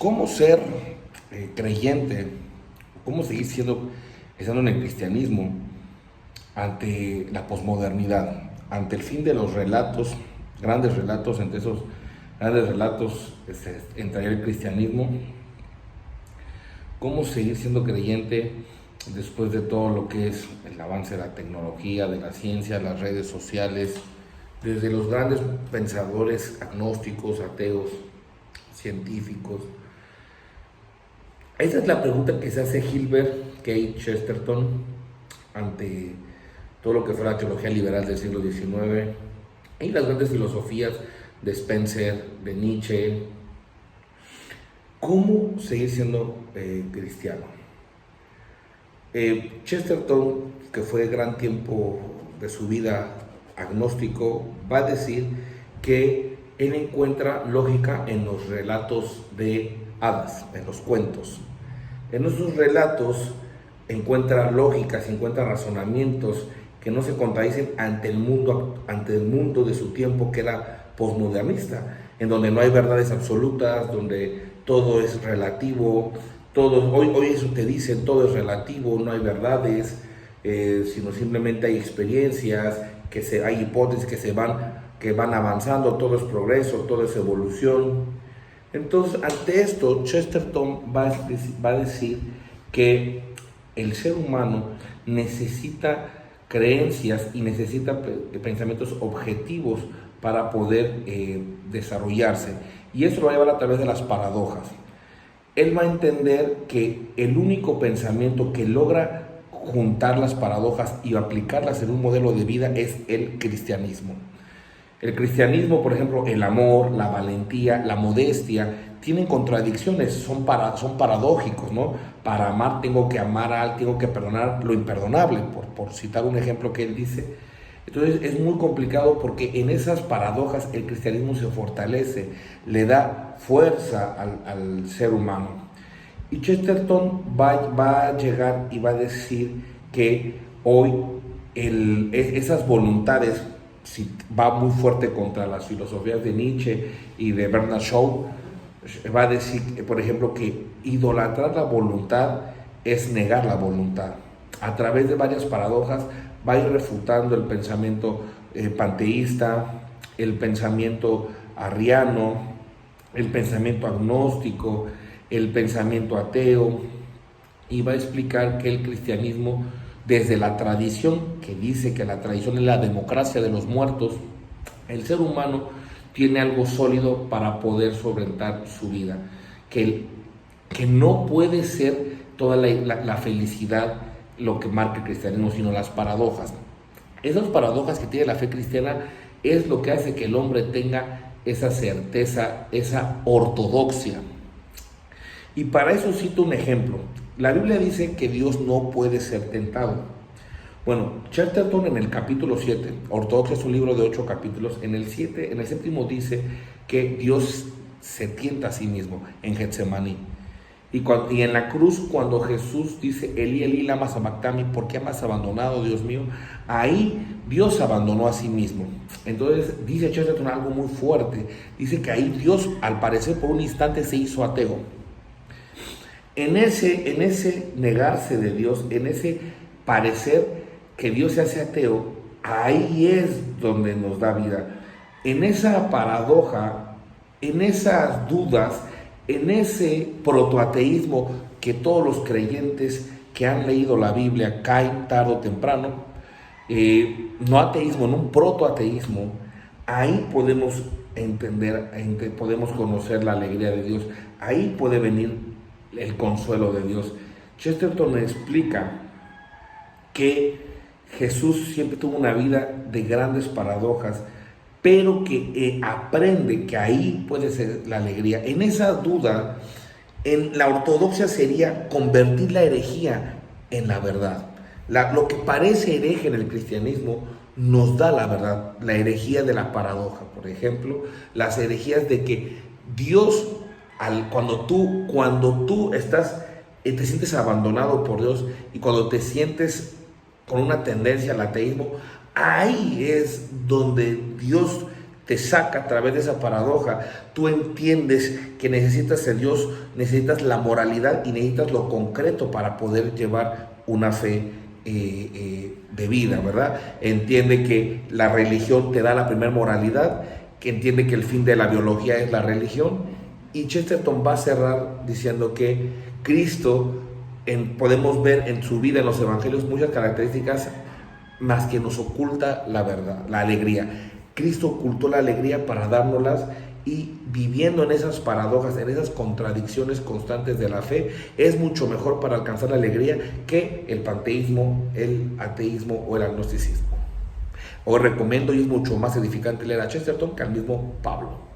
¿Cómo ser creyente? ¿Cómo seguir estando en el cristianismo ante la posmodernidad? Ante el fin de los relatos, grandes relatos, entre esos grandes relatos entraría el cristianismo. ¿Cómo seguir siendo creyente después de todo lo que es el avance de la tecnología, de la ciencia, las redes sociales, desde los grandes pensadores agnósticos, ateos, científicos? Esa es la pregunta que se hace Gilbert K. Chesterton ante todo lo que fue la teología liberal del siglo XIX y las grandes filosofías de Spencer, de Nietzsche. ¿Cómo seguir siendo cristiano? Chesterton, que fue gran tiempo de su vida agnóstico, va a decir que él encuentra lógica en los relatos de hadas, en los cuentos. En esos relatos encuentra lógicas, encuentra razonamientos que no se contradicen ante el mundo de su tiempo, que era posmodernista, en donde no hay verdades absolutas, donde todo es relativo, hoy eso te dicen, todo es relativo, no hay verdades, sino simplemente hay experiencias, hay hipótesis que van avanzando, todo es progreso, todo es evolución. Entonces, ante esto, Chesterton va a decir que el ser humano necesita creencias y necesita pensamientos objetivos para poder desarrollarse. Y eso lo va a llevar a través de las paradojas. Él va a entender que el único pensamiento que logra juntar las paradojas y aplicarlas en un modelo de vida es el cristianismo. El cristianismo, por ejemplo, el amor, la valentía, la modestia, tienen contradicciones, son paradójicos, ¿no? Para amar tengo que amar tengo que perdonar lo imperdonable, por citar un ejemplo que él dice. Entonces es muy complicado porque en esas paradojas el cristianismo se fortalece, le da fuerza al ser humano. Y Chesterton va a llegar y va a decir que hoy esas voluntades, si va muy fuerte contra las filosofías de Nietzsche y de Bernard Shaw, va a decir, por ejemplo, que idolatrar la voluntad es negar la voluntad. A través de varias paradojas va a ir refutando el pensamiento panteísta, el pensamiento arriano, el pensamiento agnóstico, el pensamiento ateo, y va a explicar que el cristianismo, desde la tradición, que dice que la tradición es la democracia de los muertos, el ser humano tiene algo sólido para poder solventar su vida, que no puede ser toda la felicidad lo que marca el cristianismo, sino las paradojas. Esas paradojas que tiene la fe cristiana es lo que hace que el hombre tenga esa certeza, esa ortodoxia. Y para eso cito un ejemplo. La Biblia dice que Dios no puede ser tentado. Bueno, Chesterton en el capítulo 7, Ortodoxia es un libro de 8 capítulos, en el 7 dice que Dios se tienta a sí mismo en Getsemaní. Y en la cruz, cuando Jesús dice, Elí, Elí, lama sabactani, ¿por qué me has abandonado, Dios mío? Ahí Dios abandonó a sí mismo. Entonces dice Chesterton algo muy fuerte. Dice que ahí Dios, al parecer, por un instante se hizo ateo. En ese negarse de Dios, en ese parecer que Dios se hace ateo, ahí es donde nos da vida. En esa paradoja, en esas dudas, en ese protoateísmo que todos los creyentes que han leído la Biblia caen tarde o temprano, no ateísmo, no un protoateísmo, ahí podemos entender, podemos conocer la alegría de Dios, ahí puede venir el consuelo de Dios. Chesterton explica que Jesús siempre tuvo una vida de grandes paradojas, pero que aprende que ahí puede ser la alegría. En esa duda, en la ortodoxia sería convertir la herejía en la verdad. Lo que parece hereje en el cristianismo nos da la verdad, la herejía de la paradoja. Por ejemplo, las herejías de que Dios, cuando tú te sientes abandonado por Dios y cuando te sientes con una tendencia al ateísmo, ahí es donde Dios te saca a través de esa paradoja. Tú entiendes que necesitas a Dios, necesitas la moralidad y necesitas lo concreto para poder llevar una fe de vida, ¿verdad? Entiende que la religión te da la primera moralidad, que entiende que el fin de la biología es la religión. Y Chesterton va a cerrar diciendo que Cristo, podemos ver en su vida, en los evangelios, muchas características más que nos oculta la verdad, la alegría. Cristo ocultó la alegría para dárnoslas, y viviendo en esas paradojas, en esas contradicciones constantes de la fe, es mucho mejor para alcanzar la alegría que el panteísmo, el ateísmo o el agnosticismo. Os recomiendo, y es mucho más edificante leer a Chesterton que al mismo Pablo.